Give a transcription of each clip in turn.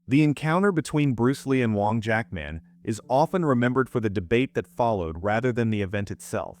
The encounter between Bruce Lee and Wong Jackman is often remembered for the debate that followed rather than the event itself.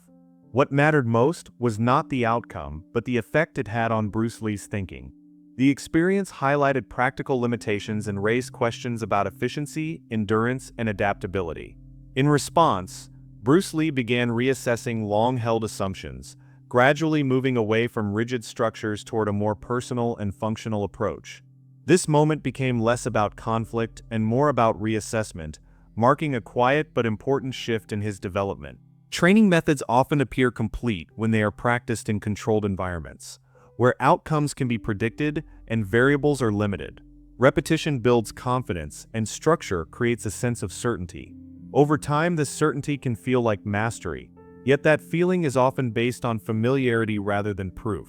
What mattered most was not the outcome, but the effect it had on Bruce Lee's thinking. The experience highlighted practical limitations and raised questions about efficiency, endurance, and adaptability. In response, Bruce Lee began reassessing long-held assumptions, gradually moving away from rigid structures toward a more personal and functional approach. This moment became less about conflict and more about reassessment, marking a quiet but important shift in his development. Training methods often appear complete when they are practiced in controlled environments, where outcomes can be predicted and variables are limited. Repetition builds confidence, and structure creates a sense of certainty. Over time, this certainty can feel like mastery, yet that feeling is often based on familiarity rather than proof.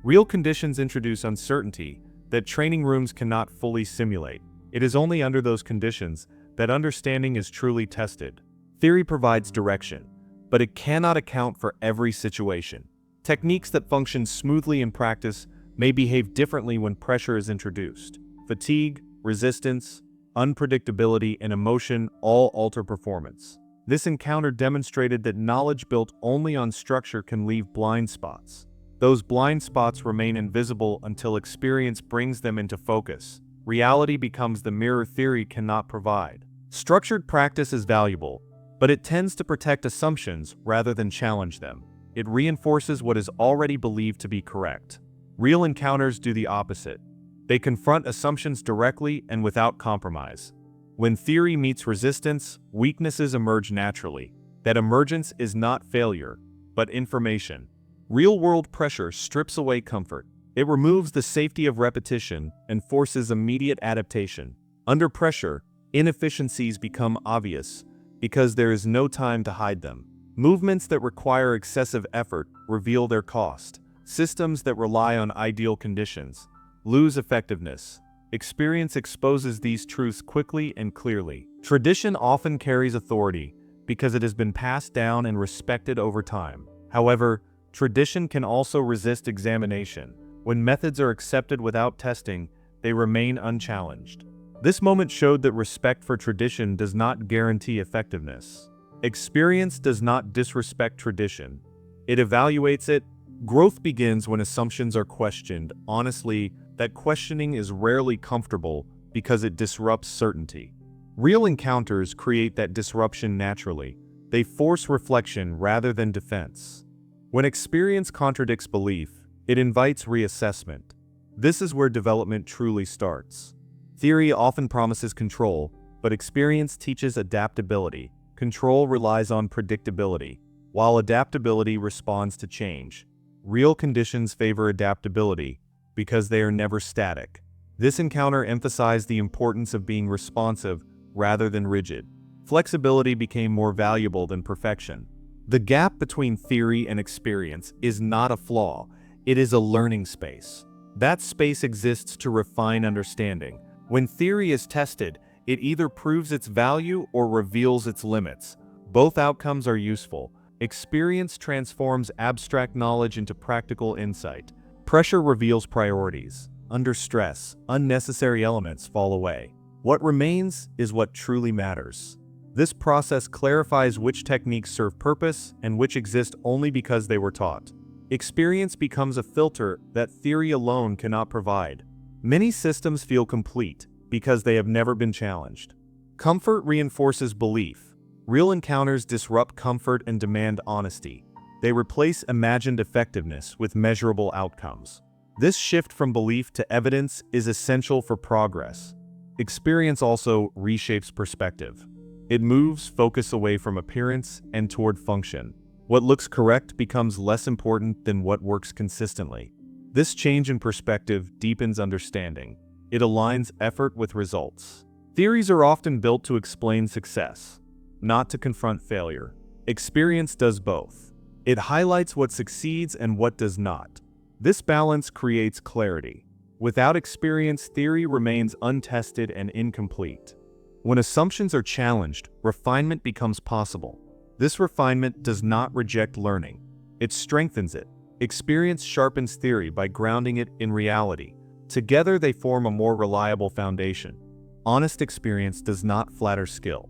Real conditions introduce uncertainty that training rooms cannot fully simulate. It is only under those conditions that understanding is truly tested. Theory provides direction, but it cannot account for every situation. Techniques that function smoothly in practice may behave differently when pressure is introduced. Fatigue, resistance, unpredictability, and emotion all alter performance. This encounter demonstrated that knowledge built only on structure can leave blind spots. Those blind spots remain invisible until experience brings them into focus. Reality becomes the mirror theory cannot provide. Structured practice is valuable, but it tends to protect assumptions rather than challenge them. It reinforces what is already believed to be correct. Real encounters do the opposite. They confront assumptions directly and without compromise. When theory meets resistance, weaknesses emerge naturally. That emergence is not failure, but information. Real-world pressure strips away comfort. It removes the safety of repetition and forces immediate adaptation. Under pressure, inefficiencies become obvious because there is no time to hide them. Movements that require excessive effort reveal their cost. Systems that rely on ideal conditions lose effectiveness. Experience exposes these truths quickly and clearly. Tradition often carries authority because it has been passed down and respected over time. However, tradition can also resist examination. When methods are accepted without testing, they remain unchallenged. This moment showed that respect for tradition does not guarantee effectiveness. Experience does not disrespect tradition. It evaluates it. Growth begins when assumptions are questioned. Honestly, that questioning is rarely comfortable because it disrupts certainty. Real encounters create that disruption naturally. They force reflection rather than defense. When experience contradicts belief, it invites reassessment. This is where development truly starts. Theory often promises control, but experience teaches adaptability. Control relies on predictability, while adaptability responds to change. Real conditions favor adaptability because they are never static. This encounter emphasized the importance of being responsive rather than rigid. Flexibility became more valuable than perfection. The gap between theory and experience is not a flaw, it is a learning space. That space exists to refine understanding. When theory is tested, it either proves its value or reveals its limits. Both outcomes are useful. Experience transforms abstract knowledge into practical insight. Pressure reveals priorities. Under stress, unnecessary elements fall away. What remains is what truly matters. This process clarifies which techniques serve purpose and which exist only because they were taught. Experience becomes a filter that theory alone cannot provide. Many systems feel complete because they have never been challenged. Comfort reinforces belief. Real encounters disrupt comfort and demand honesty. They replace imagined effectiveness with measurable outcomes. This shift from belief to evidence is essential for progress. Experience also reshapes perspective. It moves focus away from appearance and toward function. What looks correct becomes less important than what works consistently. This change in perspective deepens understanding. It aligns effort with results. Theories are often built to explain success, not to confront failure. Experience does both. It highlights what succeeds and what does not. This balance creates clarity. Without experience, theory remains untested and incomplete. When assumptions are challenged, refinement becomes possible. This refinement does not reject learning. It strengthens it. Experience sharpens theory by grounding it in reality. Together they form a more reliable foundation. honest experience does not flatter skill.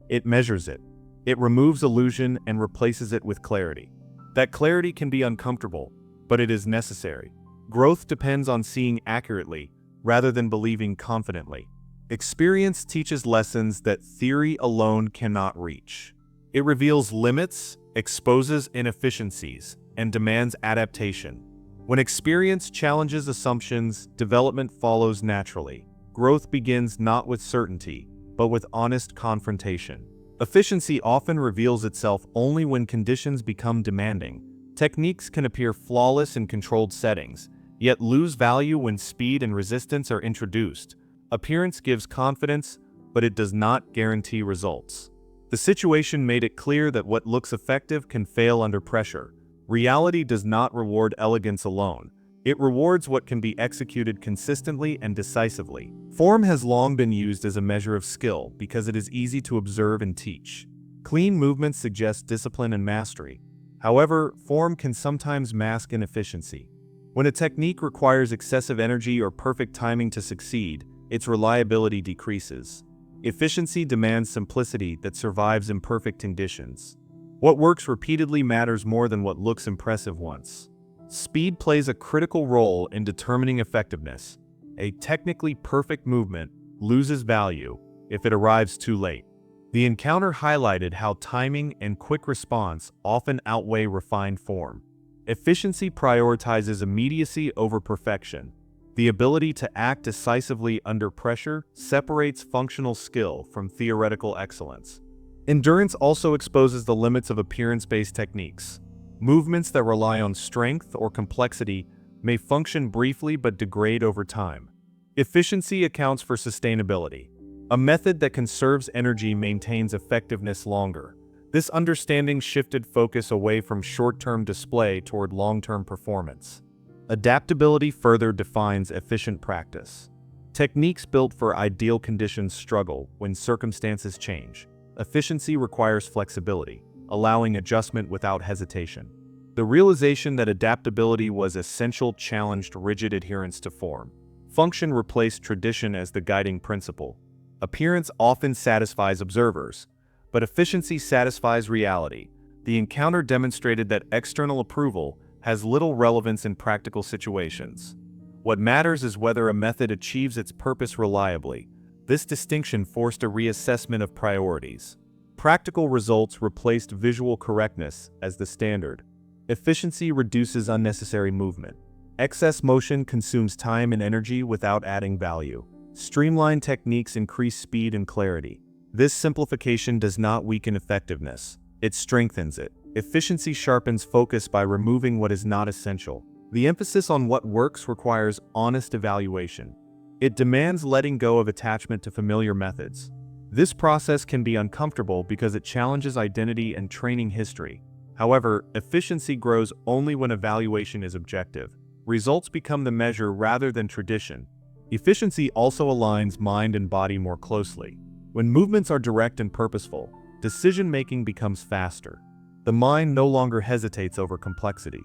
It measures it. It removes illusion and replaces it with clarity. That clarity can be uncomfortable, but it is necessary. Growth depends on seeing accurately rather than believing confidently. Experience teaches lessons that theory alone cannot reach. It reveals limits, exposes inefficiencies, and demands adaptation. When experience challenges assumptions, development follows naturally. Growth begins not with certainty, but with honest confrontation. Efficiency often reveals itself only when conditions become demanding. Techniques can appear flawless in controlled settings, yet lose value when speed and resistance are introduced. Appearance gives confidence, but it does not guarantee results. The situation made it clear that what looks effective can fail under pressure. Reality does not reward elegance alone. It rewards what can be executed consistently and decisively. Form has long been used as a measure of skill because it is easy to observe and teach. Clean movements suggest discipline and mastery. However, form can sometimes mask inefficiency. When a technique requires excessive energy or perfect timing to succeed, its reliability decreases. Efficiency demands simplicity that survives imperfect conditions. What works repeatedly matters more than what looks impressive once. Speed plays a critical role in determining effectiveness. A technically perfect movement loses value if it arrives too late. The encounter highlighted how timing and quick response often outweigh refined form. Efficiency prioritizes immediacy over perfection. The ability to act decisively under pressure separates functional skill from theoretical excellence. Endurance also exposes the limits of appearance-based techniques. Movements that rely on strength or complexity may function briefly but degrade over time. Efficiency accounts for sustainability. A method that conserves energy maintains effectiveness longer. This understanding shifted focus away from short-term display toward long-term performance. Adaptability further defines efficient practice. Techniques built for ideal conditions struggle when circumstances change. Efficiency requires flexibility, allowing adjustment without hesitation. The realization that adaptability was essential challenged rigid adherence to form. Function replaced tradition as the guiding principle. Appearance often satisfies observers, but efficiency satisfies reality. The encounter demonstrated that external approval has little relevance in practical situations. What matters is whether a method achieves its purpose reliably. This distinction forced a reassessment of priorities. Practical results replaced visual correctness as the standard. Efficiency reduces unnecessary movement. Excess motion consumes time and energy without adding value. Streamlined techniques increase speed and clarity. This simplification does not weaken effectiveness. It strengthens it. Efficiency sharpens focus by removing what is not essential. The emphasis on what works requires honest evaluation. It demands letting go of attachment to familiar methods. This process can be uncomfortable because it challenges identity and training history. However, efficiency grows only when evaluation is objective. Results become the measure rather than tradition. Efficiency also aligns mind and body more closely. When movements are direct and purposeful, decision-making becomes faster. The mind no longer hesitates over complexity.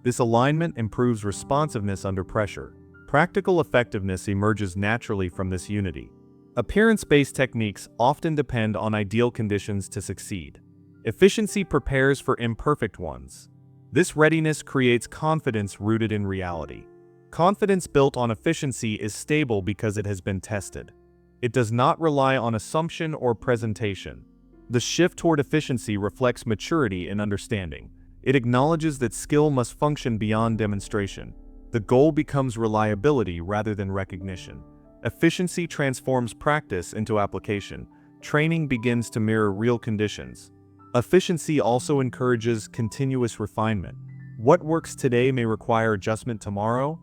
This alignment improves responsiveness under pressure. Practical effectiveness emerges naturally from this unity. Appearance-based techniques often depend on ideal conditions to succeed. Efficiency prepares for imperfect ones. This readiness creates confidence rooted in reality. Confidence built on efficiency is stable because it has been tested. It does not rely on assumption or presentation. The shift toward efficiency reflects maturity in understanding. It acknowledges that skill must function beyond demonstration. The goal becomes reliability rather than recognition. Efficiency transforms practice into application. Training begins to mirror real conditions. Efficiency also encourages continuous refinement. What works today may require adjustment tomorrow.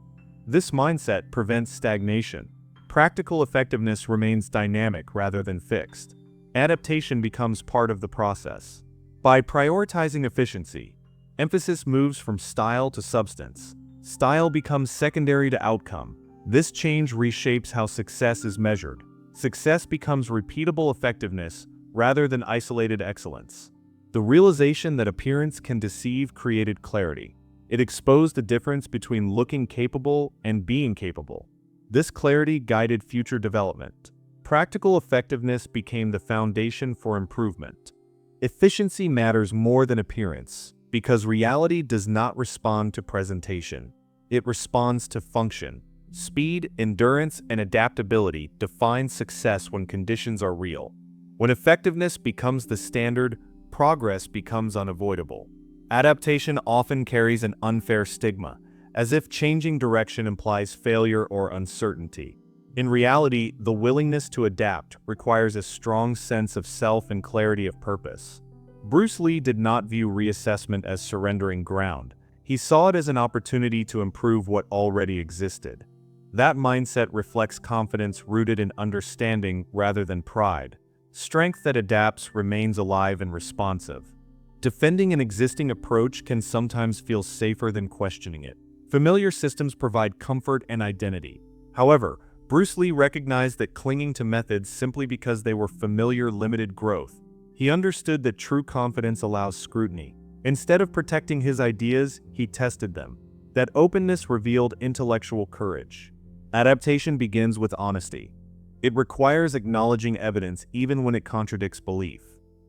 This mindset prevents stagnation. Practical effectiveness remains dynamic rather than fixed. Adaptation becomes part of the process. By prioritizing efficiency, emphasis moves from style to substance. Style becomes secondary to outcome. This change reshapes how success is measured. Success becomes repeatable effectiveness rather than isolated excellence. The realization that appearance can deceive created clarity. It exposed the difference between looking capable and being capable. This clarity guided future development. Practical effectiveness became the foundation for improvement. Efficiency matters more than appearance, because reality does not respond to presentation. It responds to function. Speed, endurance, and adaptability define success when conditions are real. When effectiveness becomes the standard, progress becomes unavoidable. Adaptation often carries an unfair stigma, as if changing direction implies failure or uncertainty. In reality, the willingness to adapt requires a strong sense of self and clarity of purpose. Bruce Lee did not view reassessment as surrendering ground. He saw it as an opportunity to improve what already existed. That mindset reflects confidence rooted in understanding rather than pride. Strength that adapts remains alive and responsive. Defending an existing approach can sometimes feel safer than questioning it. Familiar systems provide comfort and identity. However, Bruce Lee recognized that clinging to methods simply because they were familiar limited growth. He understood that true confidence allows scrutiny. Instead of protecting his ideas, he tested them. That openness revealed intellectual courage. Adaptation begins with honesty. It requires acknowledging evidence even when it contradicts belief.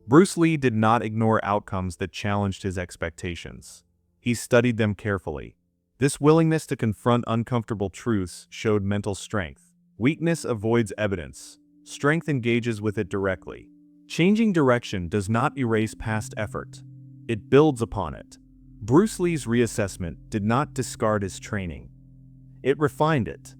Bruce Lee did not ignore outcomes that challenged his expectations. He studied them carefully. This willingness to confront uncomfortable truths showed mental strength. Weakness avoids evidence. Strength engages with it directly. Changing direction does not erase past effort. It builds upon it. Bruce Lee's reassessment did not discard his training. It refined it.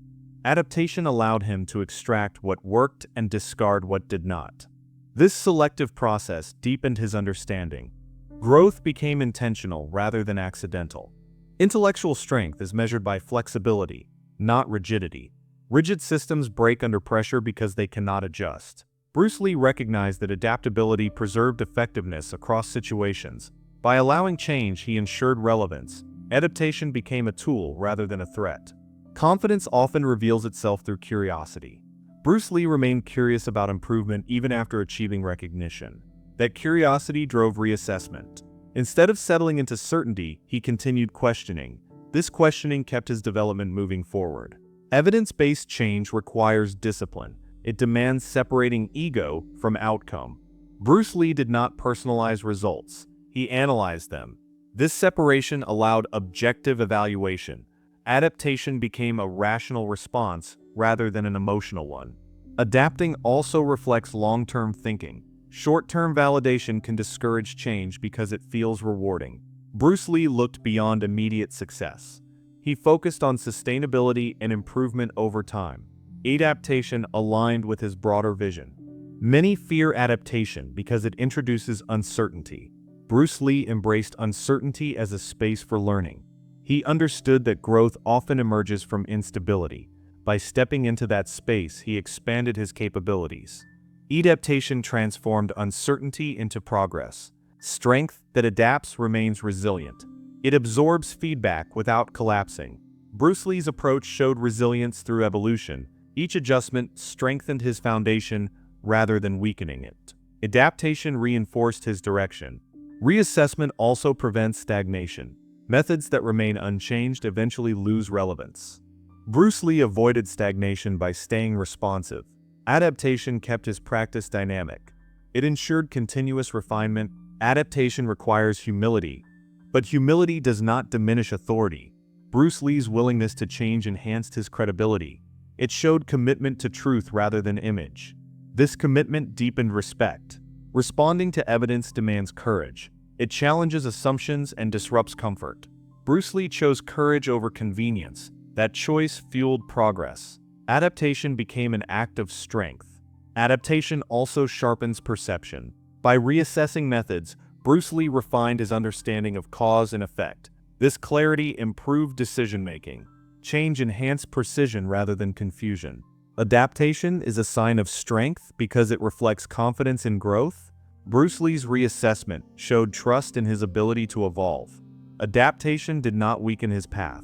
Adaptation allowed him to extract what worked and discard what did not. This selective process deepened his understanding. Growth became intentional rather than accidental. Intellectual strength is measured by flexibility, not rigidity. Rigid systems break under pressure because they cannot adjust. Bruce Lee recognized that adaptability preserved effectiveness across situations. By allowing change, he ensured relevance. Adaptation became a tool rather than a threat. Confidence often reveals itself through curiosity. Bruce Lee remained curious about improvement even after achieving recognition. That curiosity drove reassessment. Instead of settling into certainty, he continued questioning. This questioning kept his development moving forward. Evidence-based change requires discipline. It demands separating ego from outcome. Bruce Lee did not personalize results. He analyzed them. This separation allowed objective evaluation. Adaptation became a rational response rather than an emotional one. Adapting also reflects long-term thinking. Short-term validation can discourage change because it feels rewarding. Bruce Lee looked beyond immediate success. He focused on sustainability and improvement over time. Adaptation aligned with his broader vision. Many fear adaptation because it introduces uncertainty. Bruce Lee embraced uncertainty as a space for learning. He understood that growth often emerges from instability. By stepping into that space, he expanded his capabilities. Adaptation transformed uncertainty into progress. Strength that adapts remains resilient. It absorbs feedback without collapsing. Bruce Lee's approach showed resilience through evolution. Each adjustment strengthened his foundation rather than weakening it. Adaptation reinforced his direction. Reassessment also prevents stagnation. Methods that remain unchanged eventually lose relevance. Bruce Lee avoided stagnation by staying responsive. Adaptation kept his practice dynamic. It ensured continuous refinement. Adaptation requires humility, but humility does not diminish authority. Bruce Lee's willingness to change enhanced his credibility. It showed commitment to truth rather than image. This commitment deepened respect. Responding to evidence demands courage. It challenges assumptions and disrupts comfort. Bruce Lee chose courage over convenience. That choice fueled progress. Adaptation became an act of strength. Adaptation also sharpens perception. By reassessing methods, Bruce Lee refined his understanding of cause and effect. This clarity improved decision-making. Change enhanced precision rather than confusion. Adaptation is a sign of strength because it reflects confidence in growth. Bruce Lee's reassessment showed trust in his ability to evolve. Adaptation did not weaken his path.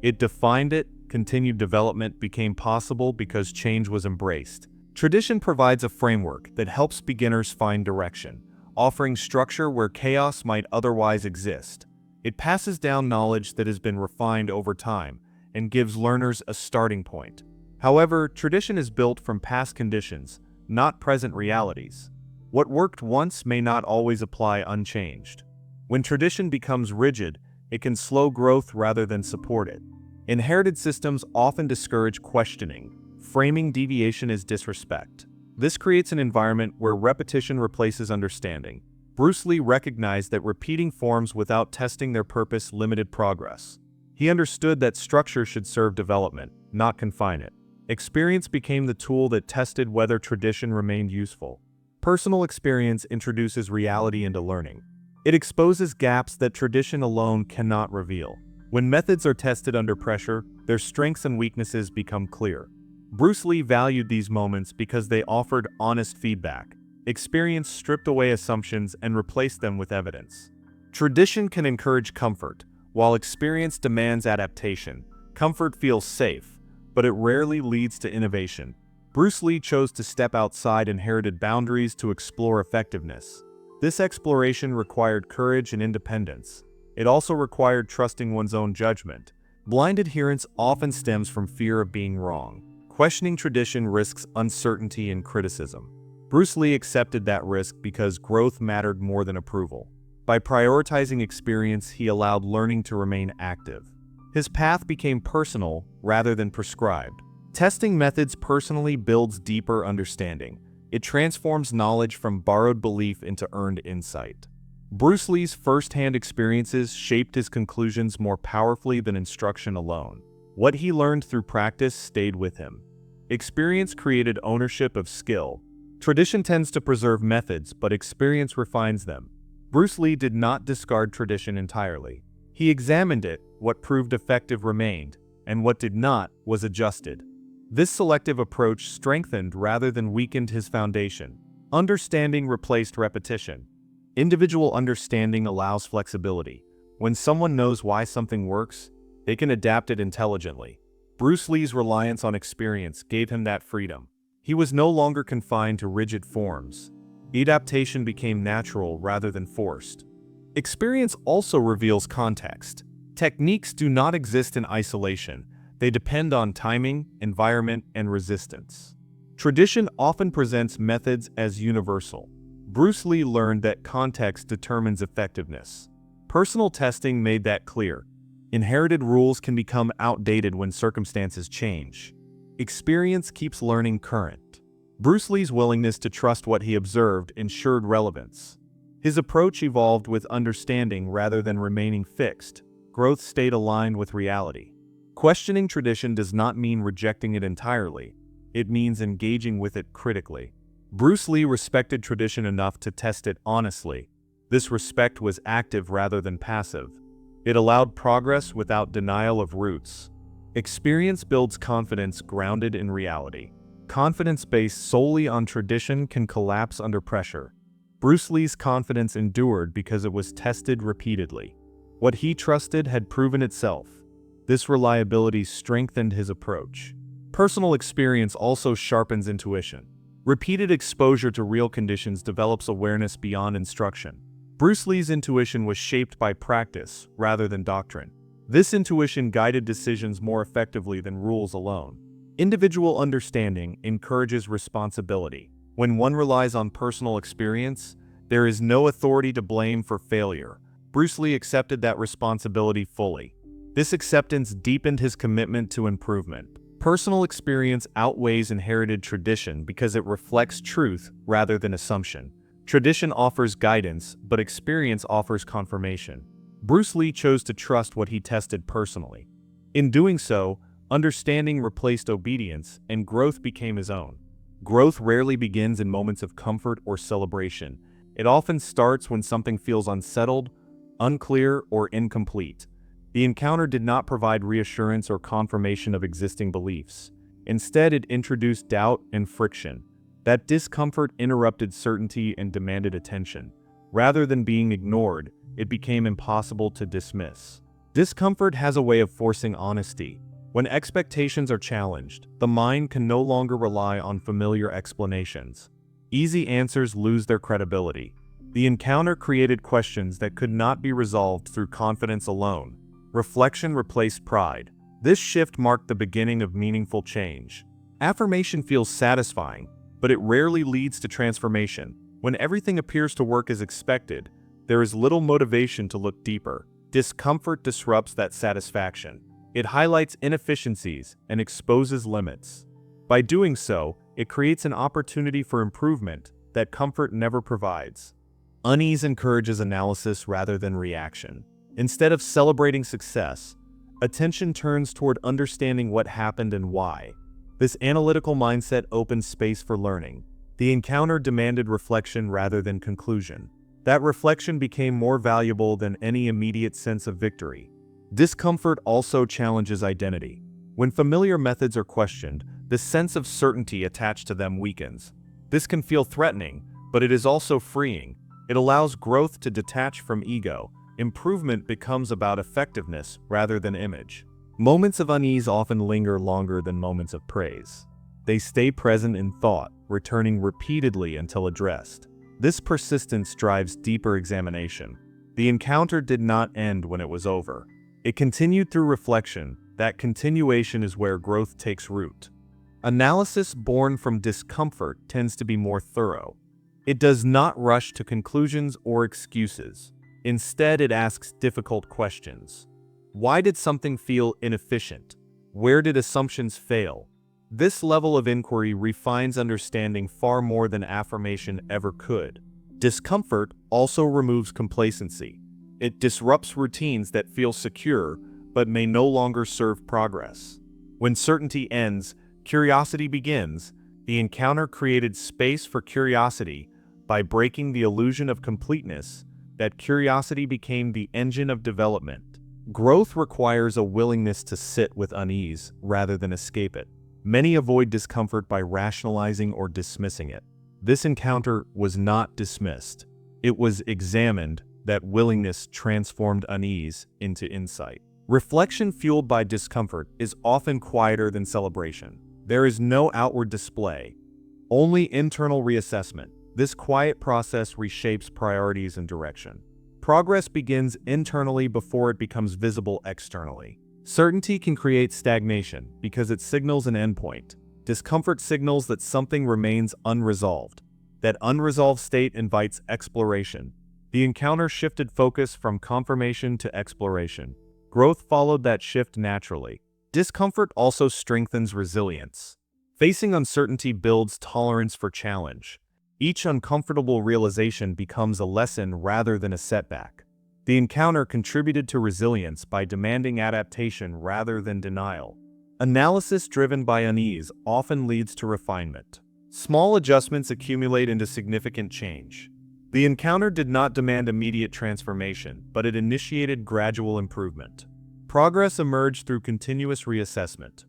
It defined it. Continued development became possible because change was embraced. Tradition provides a framework that helps beginners find direction, offering structure where chaos might otherwise exist. It passes down knowledge that has been refined over time and gives learners a starting point. However, tradition is built from past conditions, not present realities. What worked once may not always apply unchanged. When tradition becomes rigid, it can slow growth rather than support it. Inherited systems often discourage questioning, framing deviation as disrespect. This creates an environment where repetition replaces understanding. Bruce Lee recognized that repeating forms without testing their purpose limited progress. He understood that structure should serve development, not confine it. Experience became the tool that tested whether tradition remained useful. Personal experience introduces reality into learning. It exposes gaps that tradition alone cannot reveal. When methods are tested under pressure, their strengths and weaknesses become clear. Bruce Lee valued these moments because they offered honest feedback. Experience stripped away assumptions and replaced them with evidence. Tradition can encourage comfort, while experience demands adaptation. Comfort feels safe, but it rarely leads to innovation. Bruce Lee chose to step outside inherited boundaries to explore effectiveness. This exploration required courage and independence. It also required trusting one's own judgment. Blind adherence often stems from fear of being wrong. Questioning tradition risks uncertainty and criticism. Bruce Lee accepted that risk because growth mattered more than approval. By prioritizing experience, he allowed learning to remain active. His path became personal rather than prescribed. Testing methods personally builds deeper understanding. It transforms knowledge from borrowed belief into earned insight. Bruce Lee's first-hand experiences shaped his conclusions more powerfully than instruction alone. What he learned through practice stayed with him. Experience created ownership of skill. Tradition tends to preserve methods, but experience refines them. Bruce Lee did not discard tradition entirely. He examined it, what proved effective remained, and what did not was adjusted. This selective approach strengthened rather than weakened his foundation. Understanding replaced repetition. Individual understanding allows flexibility. When someone knows why something works, they can adapt it intelligently. Bruce Lee's reliance on experience gave him that freedom. He was no longer confined to rigid forms. Adaptation became natural rather than forced. Experience also reveals context. Techniques do not exist in isolation. They depend on timing, environment, and resistance. Tradition often presents methods as universal. Bruce Lee learned that context determines effectiveness. Personal testing made that clear. Inherited rules can become outdated when circumstances change. Experience keeps learning current. Bruce Lee's willingness to trust what he observed ensured relevance. His approach evolved with understanding rather than remaining fixed. Growth stayed aligned with reality. Questioning tradition does not mean rejecting it entirely. It means engaging with it critically. Bruce Lee respected tradition enough to test it honestly. This respect was active rather than passive. It allowed progress without denial of roots. Experience builds confidence grounded in reality. Confidence based solely on tradition can collapse under pressure. Bruce Lee's confidence endured because it was tested repeatedly. What he trusted had proven itself. This reliability strengthened his approach. Personal experience also sharpens intuition. Repeated exposure to real conditions develops awareness beyond instruction. Bruce Lee's intuition was shaped by practice rather than doctrine. This intuition guided decisions more effectively than rules alone. Individual understanding encourages responsibility. When one relies on personal experience, there is no authority to blame for failure. Bruce Lee accepted that responsibility fully. This acceptance deepened his commitment to improvement. Personal experience outweighs inherited tradition because it reflects truth rather than assumption. Tradition offers guidance, but experience offers confirmation. Bruce Lee chose to trust what he tested personally. In doing so, understanding replaced obedience, and growth became his own. Growth rarely begins in moments of comfort or celebration. It often starts when something feels unsettled, unclear, or incomplete. The encounter did not provide reassurance or confirmation of existing beliefs. Instead, it introduced doubt and friction. That discomfort interrupted certainty and demanded attention. Rather than being ignored, it became impossible to dismiss. Discomfort has a way of forcing honesty. When expectations are challenged, the mind can no longer rely on familiar explanations. Easy answers lose their credibility. The encounter created questions that could not be resolved through confidence alone. Reflection replaced pride. This shift marked the beginning of meaningful change. Affirmation feels satisfying, but it rarely leads to transformation. When everything appears to work as expected, there is little motivation to look deeper. Discomfort disrupts that satisfaction. It highlights inefficiencies and exposes limits. By doing so, it creates an opportunity for improvement that comfort never provides. Unease encourages analysis rather than reaction. Instead of celebrating success, attention turns toward understanding what happened and why. This analytical mindset opens space for learning. The encounter demanded reflection rather than conclusion. That reflection became more valuable than any immediate sense of victory. Discomfort also challenges identity. When familiar methods are questioned, the sense of certainty attached to them weakens. This can feel threatening, but it is also freeing. It allows growth to detach from ego. Improvement becomes about effectiveness rather than image. Moments of unease often linger longer than moments of praise. They stay present in thought, returning repeatedly until addressed. This persistence drives deeper examination. The encounter did not end when it was over. It continued through reflection. That continuation is where growth takes root. Analysis born from discomfort tends to be more thorough. It does not rush to conclusions or excuses. Instead, it asks difficult questions. Why did something feel inefficient? Where did assumptions fail? This level of inquiry refines understanding far more than affirmation ever could. Discomfort also removes complacency. It disrupts routines that feel secure but may no longer serve progress. When certainty ends, curiosity begins. The encounter created space for curiosity by breaking the illusion of completeness. That curiosity became the engine of development. Growth requires a willingness to sit with unease rather than escape it. Many avoid discomfort by rationalizing or dismissing it. This encounter was not dismissed. It was examined. That willingness transformed unease into insight. Reflection fueled by discomfort is often quieter than celebration. There is no outward display, only internal reassessment. This quiet process reshapes priorities and direction. Progress begins internally before it becomes visible externally. Certainty can create stagnation because it signals an endpoint. Discomfort signals that something remains unresolved. That unresolved state invites exploration. The encounter shifted focus from confirmation to exploration. Growth followed that shift naturally. Discomfort also strengthens resilience. Facing uncertainty builds tolerance for challenge. Each uncomfortable realization becomes a lesson rather than a setback. The encounter contributed to resilience by demanding adaptation rather than denial. Analysis driven by unease often leads to refinement. Small adjustments accumulate into significant change. The encounter did not demand immediate transformation, but it initiated gradual improvement. Progress emerged through continuous reassessment.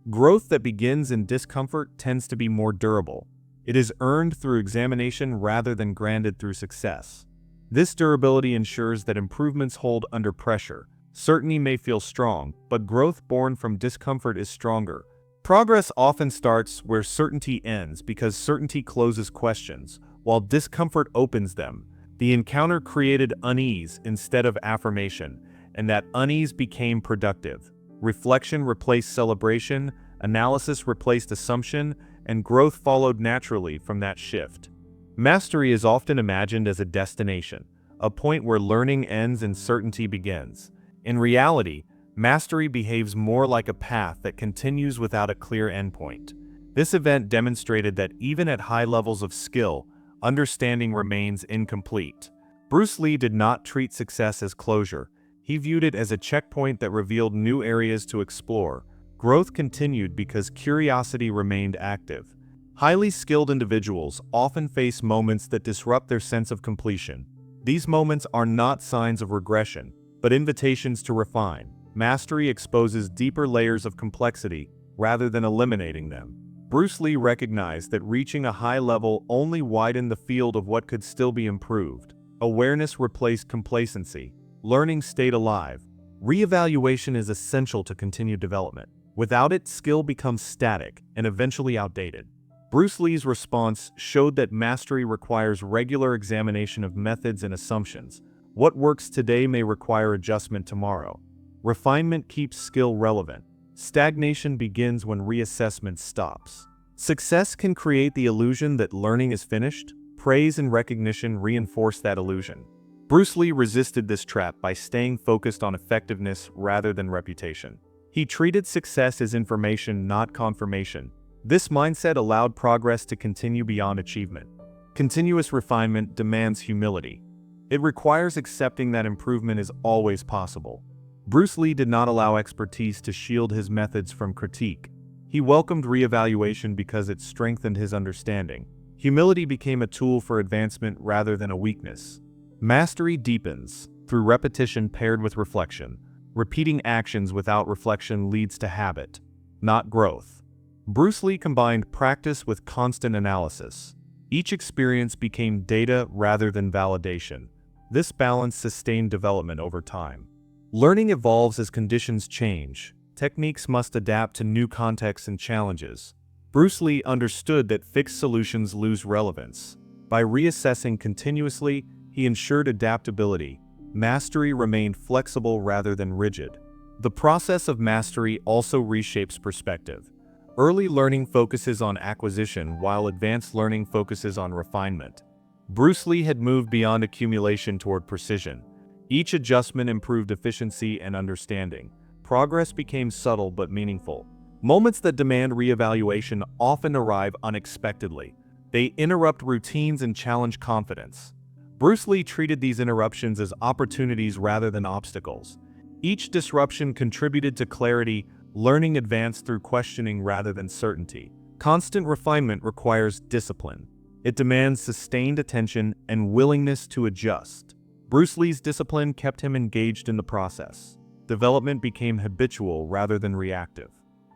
Growth that begins in discomfort tends to be more durable. It is earned through examination rather than granted through success. This durability ensures that improvements hold under pressure. Certainty may feel strong, but growth born from discomfort is stronger. Progress often starts where certainty ends because certainty closes questions, while discomfort opens them. The encounter created unease instead of affirmation, and that unease became productive. Reflection replaced celebration, analysis replaced assumption, and growth followed naturally from that shift. Mastery is often imagined as a destination, a point where learning ends and certainty begins. In reality, mastery behaves more like a path that continues without a clear endpoint. This event demonstrated that even at high levels of skill, understanding remains incomplete. Bruce Lee did not treat success as closure. He viewed it as a checkpoint that revealed new areas to explore. Growth continued because curiosity remained active. Highly skilled individuals often face moments that disrupt their sense of completion. These moments are not signs of regression, but invitations to refine. Mastery exposes deeper layers of complexity rather than eliminating them. Bruce Lee recognized that reaching a high level only widened the field of what could still be improved. Awareness replaced complacency. Learning stayed alive. Reevaluation is essential to continued development. Without it, skill becomes static and eventually outdated. Bruce Lee's response showed that mastery requires regular examination of methods and assumptions. What works today may require adjustment tomorrow. Refinement keeps skill relevant. Stagnation begins when reassessment stops. Success can create the illusion that learning is finished. Praise and recognition reinforce that illusion. Bruce Lee resisted this trap by staying focused on effectiveness rather than reputation. He treated success as information, not confirmation. This mindset allowed progress to continue beyond achievement. Continuous refinement demands humility. It requires accepting that improvement is always possible. Bruce Lee did not allow expertise to shield his methods from critique. He welcomed reevaluation because it strengthened his understanding. Humility became a tool for advancement rather than a weakness. Mastery deepens through repetition paired with reflection. Repeating actions without reflection leads to habit, not growth. Bruce Lee combined practice with constant analysis. Each experience became data rather than validation. This balance sustained development over time. Learning evolves as conditions change. Techniques must adapt to new contexts and challenges. Bruce Lee understood that fixed solutions lose relevance. By reassessing continuously, he ensured adaptability. Mastery remained flexible rather than rigid. The process of mastery also reshapes perspective. Early learning focuses on acquisition, while advanced learning focuses on refinement. Bruce Lee had moved beyond accumulation toward precision. Each adjustment improved efficiency and understanding. Progress became subtle but meaningful. Moments that demand reevaluation often arrive unexpectedly. They interrupt routines and challenge confidence. Bruce Lee treated these interruptions as opportunities rather than obstacles. Each disruption contributed to clarity. Learning advanced through questioning rather than certainty. Constant refinement requires discipline. It demands sustained attention and willingness to adjust. Bruce Lee's discipline kept him engaged in the process. Development became habitual rather than reactive.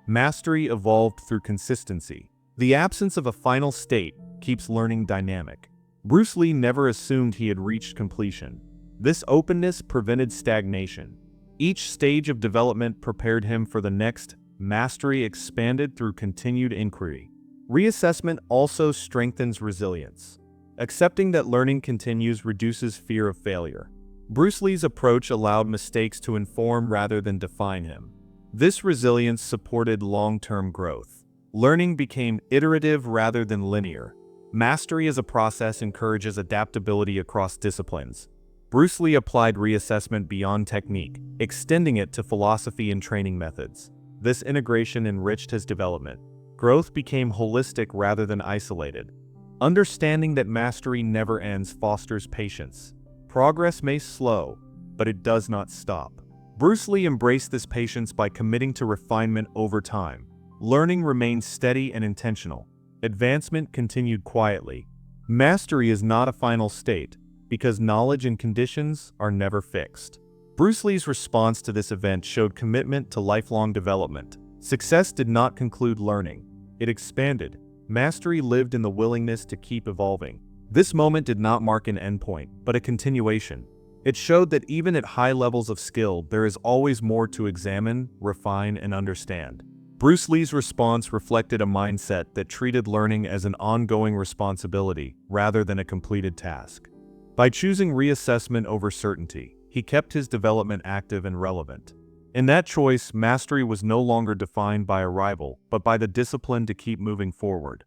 Mastery evolved through consistency. The absence of a final state keeps learning dynamic. Bruce Lee never assumed he had reached completion. This openness prevented stagnation. Each stage of development prepared him for the next. Mastery expanded through continued inquiry. Reassessment also strengthens resilience. Accepting that learning continues reduces fear of failure. Bruce Lee's approach allowed mistakes to inform rather than define him. This resilience supported long-term growth. Learning became iterative rather than linear. Mastery as a process encourages adaptability across disciplines. Bruce Lee applied reassessment beyond technique, extending it to philosophy and training methods. This integration enriched his development. Growth became holistic rather than isolated. Understanding that mastery never ends fosters patience. Progress may slow, but it does not stop. Bruce Lee embraced this patience by committing to refinement over time. Learning remained steady and intentional. Advancement continued quietly. Mastery is not a final state, because knowledge and conditions are never fixed. Bruce Lee's response to this event showed commitment to lifelong development. Success did not conclude learning. It expanded. Mastery lived in the willingness to keep evolving. This moment did not mark an endpoint, but a continuation. It showed that even at high levels of skill, there is always more to examine, refine, and understand. Bruce Lee's response reflected a mindset that treated learning as an ongoing responsibility rather than a completed task. By choosing reassessment over certainty, he kept his development active and relevant. In that choice, mastery was no longer defined by arrival, but by the discipline to keep moving forward.